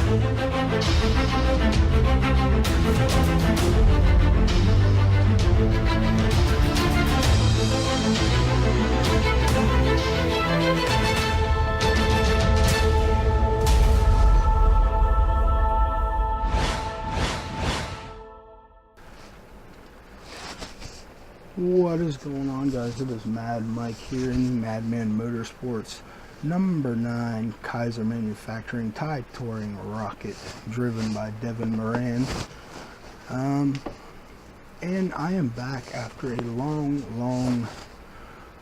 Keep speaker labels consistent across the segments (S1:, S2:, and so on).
S1: What is going on, guys? It is Mad Mike here in Madman Motorsports number 9 Kaiser Manufacturing Tie Touring Rocket, driven by Devin Moran. And I am back after a long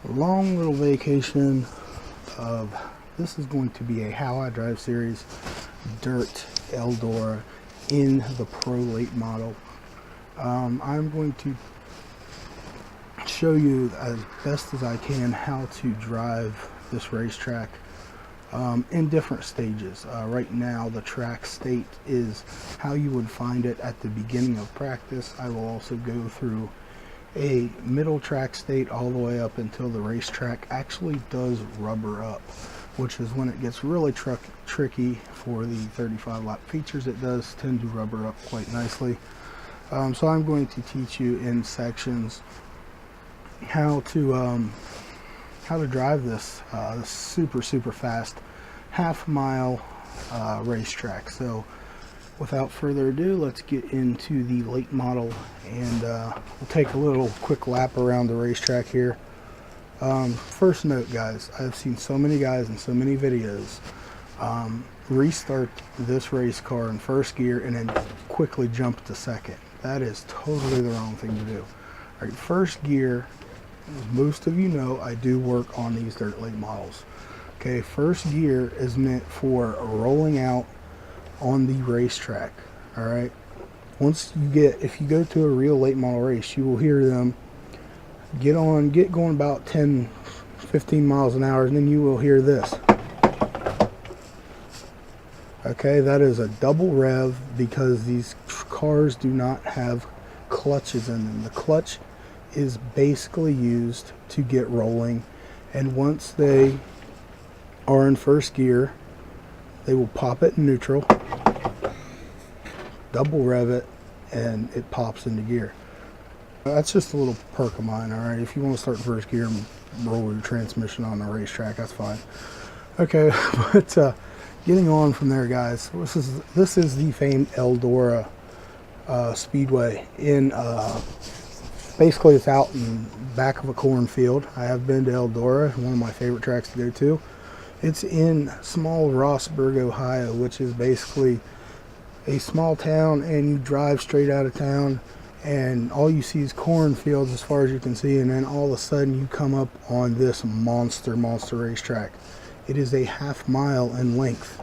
S1: little vacation of, this is going to be a How I Drive series, dirt Eldora in the Pro Late model. I'm going to show you as best as I can how to drive this racetrack in different stages. Right now the track state is how you would find it at the beginning of practice. I will also go through a middle track state all the way up until the racetrack actually does rubber up, which is when it gets really tricky. For the 35 lap features, it does tend to rubber up quite nicely. So I'm going to teach you in sections how to drive this super fast half-mile racetrack. So without further ado, let's get into the late model, and we'll take a little quick lap around the racetrack here. First note, guys, I've seen so many guys in so many videos restart this race car in first gear and then quickly jump to second. That is totally the wrong thing to do. All right, first gear, as most of you know, I do work on these dirt late models. Okay, first gear is meant for rolling out on the racetrack. All right, if you go to a real late model race, you will hear them get going about 10-15 miles an hour, and then you will hear this. Okay, that is a double rev because these cars do not have clutches in them. The clutch is basically used to get rolling, and once they are in first gear, they will pop it in neutral, double rev it, and it pops into gear. That's just a little perk of mine. All right, if you want to start in first gear and roll your transmission on the racetrack, that's fine. Okay, but getting on from there, guys, this is the famed Eldora Speedway in basically it's out in back of a cornfield. I have been to Eldora, one of my favorite tracks to go to. It's in small Rossburg, Ohio, which is basically a small town, and you drive straight out of town and all you see is cornfields as far as you can see, and then all of a sudden you come up on this monster racetrack. It is a half-mile in length.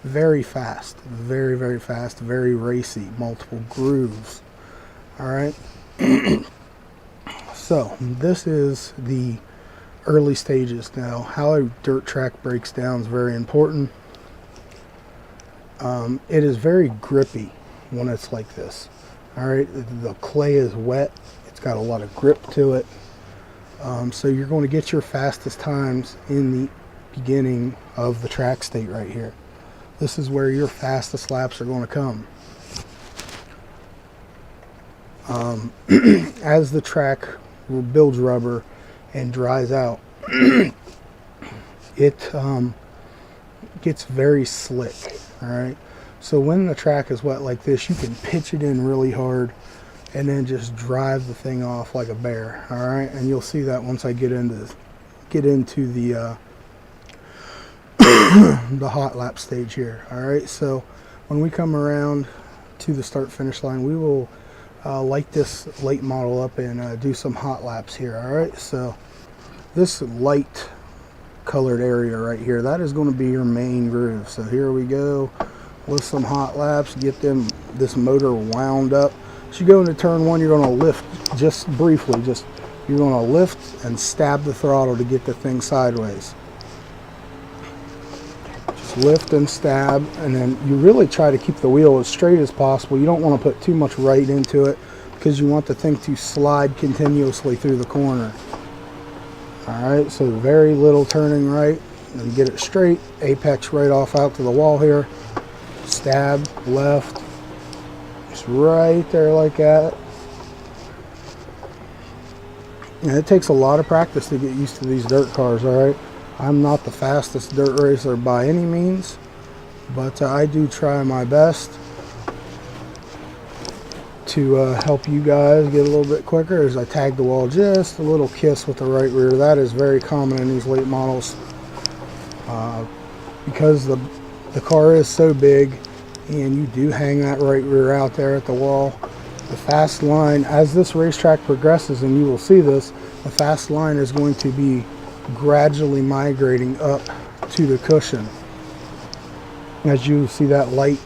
S1: Very fast, very fast, very racy, multiple grooves. All right. So this is the early stages. Now, how a dirt track breaks down is very important. It is very grippy when it's like this. All right, the clay is wet. It's got a lot of grip to it. So you're going to get your fastest times in the beginning of the track state right here. This is where your fastest laps are going to come. As the track builds rubber and dries out, it gets very slick. All right, so when the track is wet like this, you can pitch it in really hard and then just drive the thing off like a bear. All right, and you'll see that once I get into the the hot lap stage here. All right, so when we come around to the start finish line, we will light this late model up and do some hot laps here. All right, so this light colored area right here, that is going to be your main groove. So here we go with some hot laps, get this motor wound up. As you go into turn one, you're going to lift just briefly, you're going to lift and stab the throttle to get the thing sideways. Just lift and stab, and then you really try to keep the wheel as straight as possible. You don't want to put too much right into it because you want the thing to slide continuously through the corner. All right, so very little turning right, and get it straight, apex right off out to the wall here, stab left, just right there like that. And it takes a lot of practice to get used to these dirt cars, alright? I'm not the fastest dirt racer by any means, but I do try my best to help you guys get a little bit quicker. As I tag the wall, just a little kiss with the right rear. That is very common in these late models because the car is so big, and you do hang that right rear out there at the wall. The fast line, as this racetrack progresses, and you will see this, the fast line is going to be gradually migrating up to the cushion. As you see that light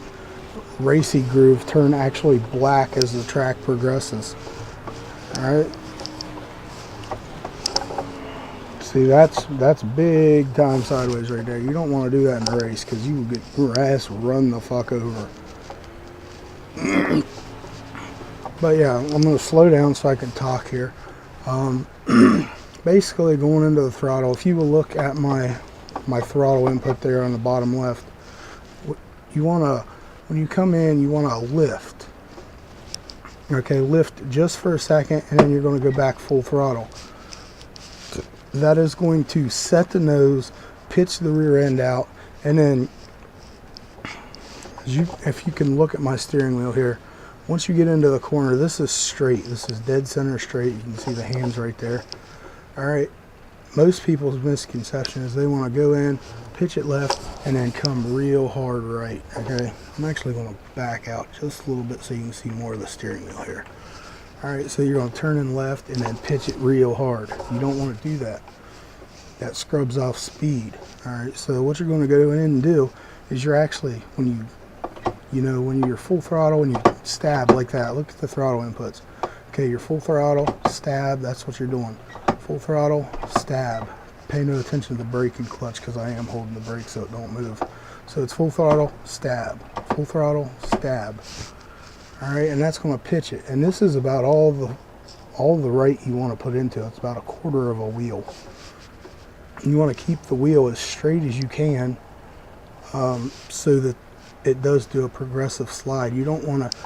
S1: racy groove turn actually black as the track progresses. Alright. See, that's big time sideways right there. You don't want to do that in a race because you will get your ass run the fuck over. But yeah, I'm going to slow down so I can talk here. Basically, going into the throttle, if you will look at my throttle input there on the bottom left, you want to, when you come in, you want to lift. Okay, lift just for a second, and then you're going to go back full throttle. That is going to set the nose, pitch the rear end out, and then if you can look at my steering wheel here, once you get into the corner, this is straight. This is dead center straight. You can see the hands right there. Alright, most people's misconception is they want to go in, pitch it left, and then come real hard right. Okay, I'm actually going to back out just a little bit so you can see more of the steering wheel here. Alright, so you're going to turn in left and then pitch it real hard. You don't want to do that. That scrubs off speed. Alright, so what you're going to go in and do is you're actually, when you're full throttle and you stab like that, look at the throttle inputs. Okay, you're full throttle, stab, that's what you're doing. Full throttle, stab. Pay no attention to the brake and clutch because I am holding the brake so it don't move. So it's full throttle, stab. Full throttle, stab. Alright, and that's going to pitch it. And this is about all the right you want to put into it. It's about a quarter of a wheel. You want to keep the wheel as straight as you can so that it does do a progressive slide. You don't want to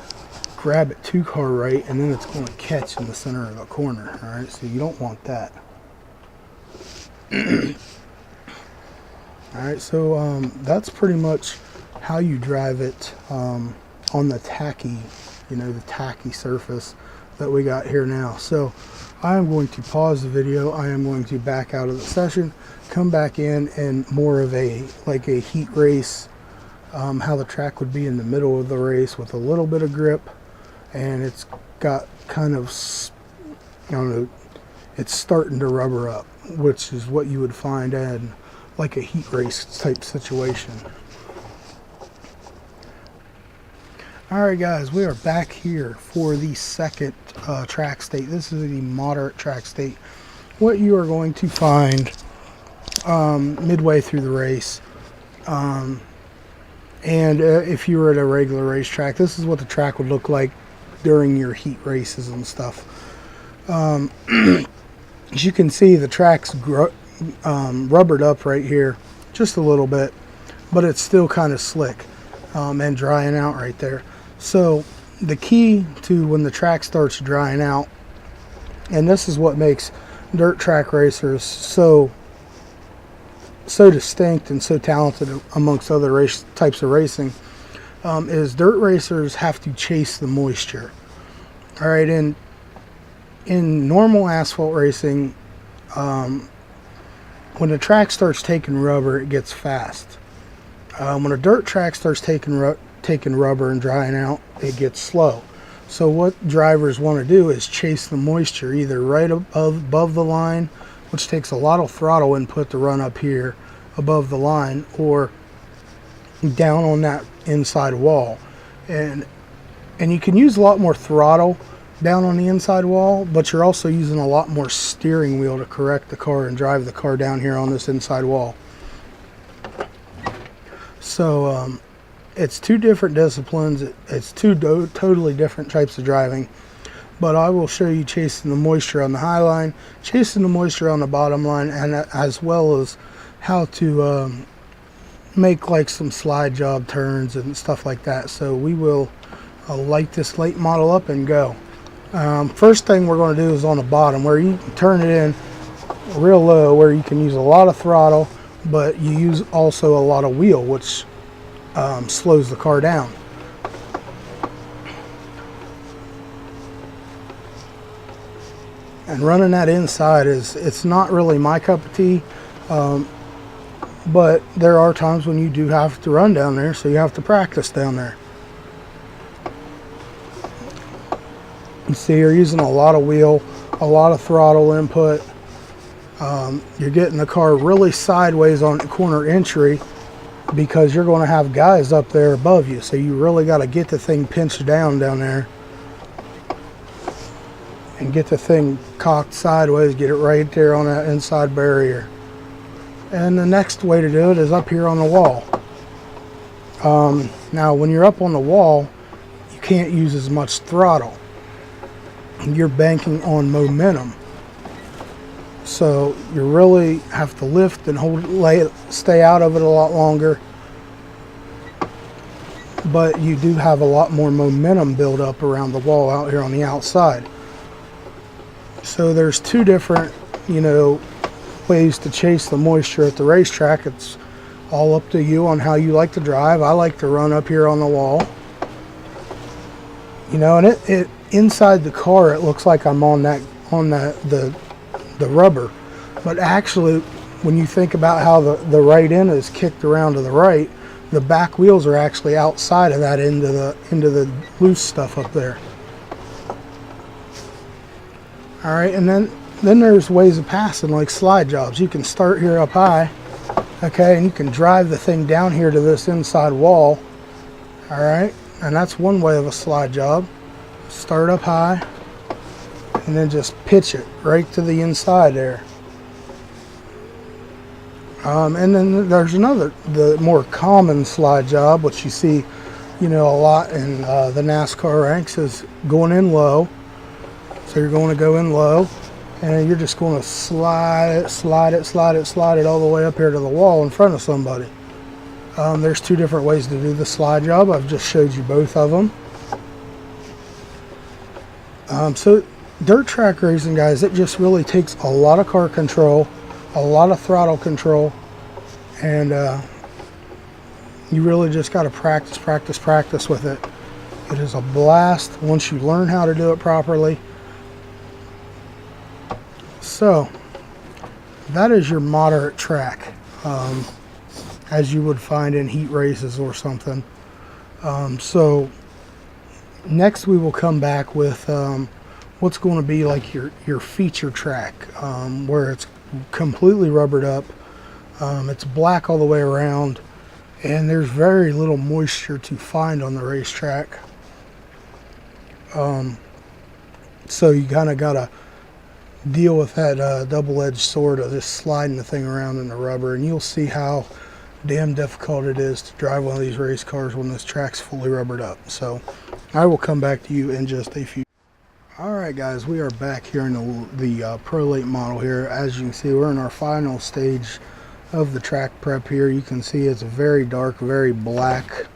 S1: grab it too far right and then it's going to catch in the center of the corner. Alright, so you don't want that. Alright, so that's pretty much how you drive it on the tacky, the tacky surface that we got here now. So I am going to pause the video. I am going to back out of the session, come back in, and more of a heat race, how the track would be in the middle of the race with a little bit of grip, and it's got kind of, it's starting to rubber up, which is what you would find in like a heat race type situation. Alright guys, we are back here for the second track state. This is the moderate track state. What you are going to find midway through the race, and if you were at a regular racetrack, this is what the track would look like during your heat races and stuff. As you can see, the track's rubbered up right here just a little bit, but it's still kind of slick and drying out right there. So the key to when the track starts drying out, and this is what makes dirt track racers so distinct and so talented amongst other types of racing, is dirt racers have to chase the moisture. All right, in normal asphalt racing, when the track starts taking rubber, it gets fast. When a dirt track starts taking rubber and drying out, it gets slow. So what drivers want to do is chase the moisture either right above the line, which takes a lot of throttle input to run up here above the line, or down on that inside wall. And you can use a lot more throttle down on the inside wall, but you're also using a lot more steering wheel to correct the car and drive the car down here on this inside wall. So it's two different disciplines. It's two totally different types of driving. But I will show you chasing the moisture on the high line, chasing the moisture on the bottom line, and as well as make like some slide job turns and stuff like that. So we will light this late model up and go. First thing we're going to do is on the bottom, where you can turn it in real low, where you can use a lot of throttle, but you use also a lot of wheel, which slows the car down. And running that inside it's not really my cup of tea, but there are times when you do have to run down there, so you have to practice down there. You see, you're using a lot of wheel, a lot of throttle input. You're getting the car really sideways on the corner entry because you're going to have guys up there above you. So you really got to get the thing pinched down there and get the thing cocked sideways, get it right there on that inside barrier. And the next way to do it is up here on the wall. Now, when you're up on the wall, you can't use as much throttle. You're banking on momentum, so you really have to lift and stay out of it a lot longer, but you do have a lot more momentum build up around the wall out here on the outside. So there's two different ways to chase the moisture at the racetrack. It's all up to you on how you like to drive. I like to run up here on the wall, and it inside the car, it looks like I'm on the rubber, but actually, when you think about how the right end is kicked around to the right, the back wheels are actually outside of that into the loose stuff up there. All right, and then there's ways of passing, like slide jobs. You can start here up high, okay, and you can drive the thing down here to this inside wall. All right, and that's one way of a slide job. Start up high and then just pitch it right to the inside there. And then there's the more common slide job, which you see a lot in the NASCAR ranks, is going in low. So you're going to go in low and you're just going to slide it all the way up here to the wall in front of somebody. There's two different ways to do the slide job. I've just showed you both of them. So dirt track racing, guys, it just really takes a lot of car control, a lot of throttle control, and you really just got to practice with it. It is a blast once you learn how to do it properly. So that is your moderate track, as you would find in heat races or something. So next we will come back with what's going to be like your feature track, where it's completely rubbered up. It's black all the way around, and there's very little moisture to find on the racetrack. So you kind of got to deal with that double-edged sword of just sliding the thing around in the rubber, and you'll see how damn difficult it is to drive one of these race cars when this track's fully rubbered up. So I will come back to you in just a few. Alright guys, we are back here in the Pro Late model here. As you can see, we're in our final stage of the track prep here. You can see it's very dark, very black,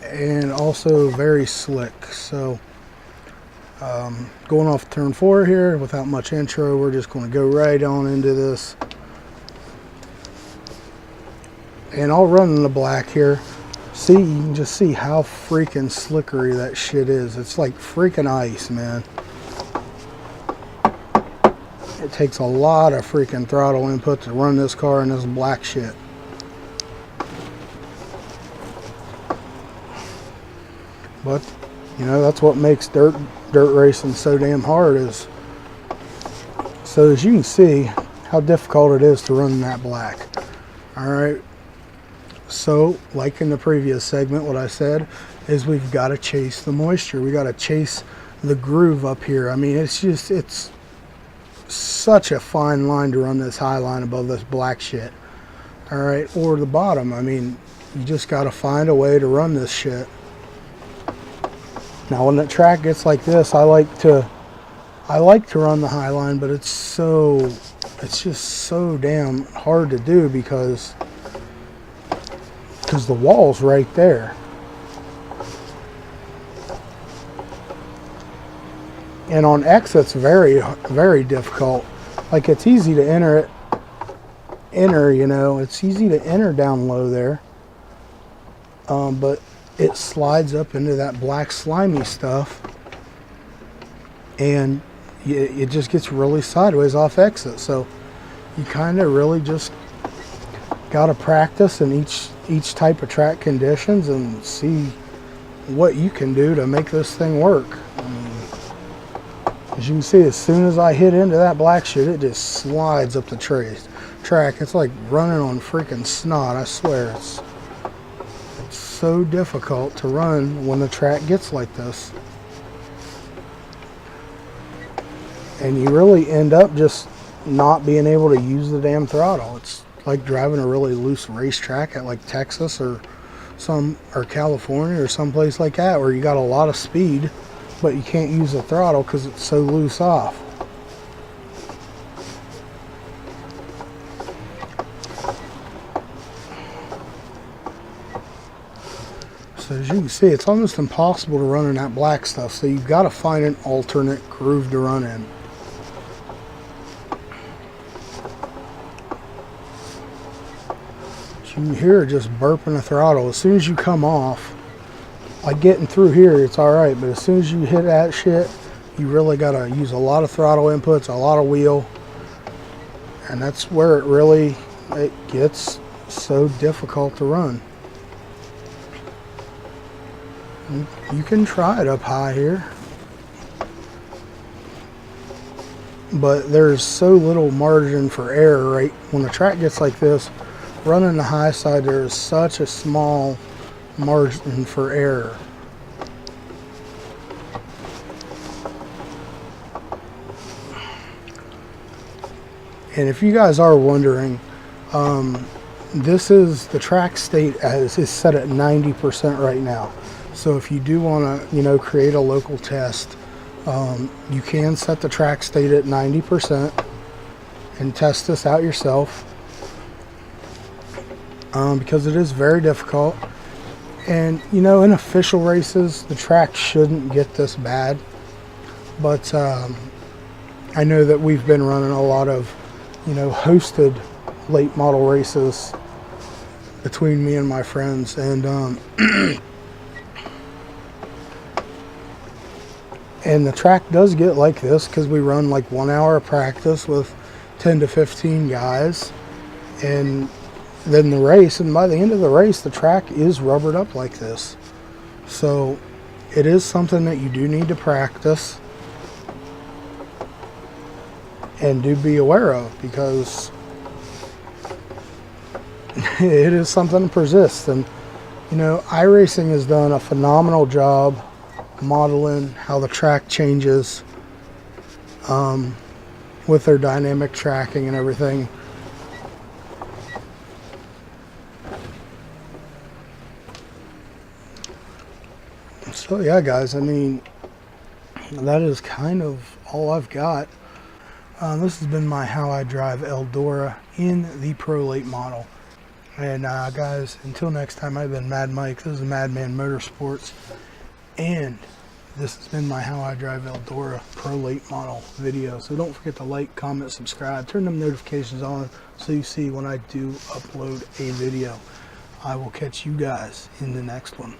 S1: and also very slick. So going off turn 4 here without much intro, we're just going to go right on into this. And I'll run in the black here. See, you can just see how freaking slickery that shit is. It's like freaking ice, man. It takes a lot of freaking throttle input to run this car in this black shit. But, that's what makes dirt racing so damn hard is. So as you can see how difficult it is to run in that black. Alright. So, like in the previous segment, what I said is we've got to chase the moisture. We got to chase the groove up here. I mean, it's such a fine line to run this high line above this black shit. All right, or the bottom. I mean, you just got to find a way to run this shit. Now, when the track gets like this, I like to run the high line, but it's so it's just so damn hard to do because the wall's right there. And on X, it's very, very difficult. Like, it's easy to enter, you know, it's easy to enter down low there. But it slides up into that black slimy stuff. And it just gets really sideways off exit. So you kind of really just got to practice in each type of track conditions and see what you can do to make this thing work. As you can see, as soon as I hit into that black shit, it just slides up the track. It's like running on freaking snot. I swear, it's so difficult to run when the track gets like this. And you really end up just not being able to use the damn throttle. It's like driving a really loose racetrack at like Texas or California or someplace like that, where you got a lot of speed, but you can't use the throttle because it's so loose off. So as you can see, it's almost impossible to run in that black stuff, so you've got to find an alternate groove to run in. So you hear just burping the throttle. As soon as you come off, like getting through here, it's alright, but as soon as you hit that shit, you really got to use a lot of throttle inputs, a lot of wheel, and that's where it gets so difficult to run. You can try it up high here, but there's so little margin for error, right? When the track gets like this, running the high side, there is such a small margin for error. And if you guys are wondering, this is the track state is set at 90% right now. So if you do want to, you know, create a local test, you can set the track state at 90% and test this out yourself, because it is very difficult. And you know, in official races, the track shouldn't get this bad, but I know that we've been running a lot of, you know, hosted late model races between me and my friends, and and the track does get like this because we run like 1 hour of practice with 10 to 15 guys, and then the race, and by the end of the race, the track is rubbered up like this. So it is something that you do need to practice and do be aware of, because it is something that persists. And you know, iRacing has done a phenomenal job modeling how the track changes with their dynamic tracking and everything. So yeah, guys, I mean, that is kind of all I've got. This has been my How I Drive Eldora in the Pro Late model. And guys, until next time, I've been Mad Mike. This is Madman Motorsports, and this has been my How I Drive Eldora Pro Late model video. So don't forget to like, comment, subscribe, turn them notifications on so you see when I do upload a video. I will catch you guys in the next one.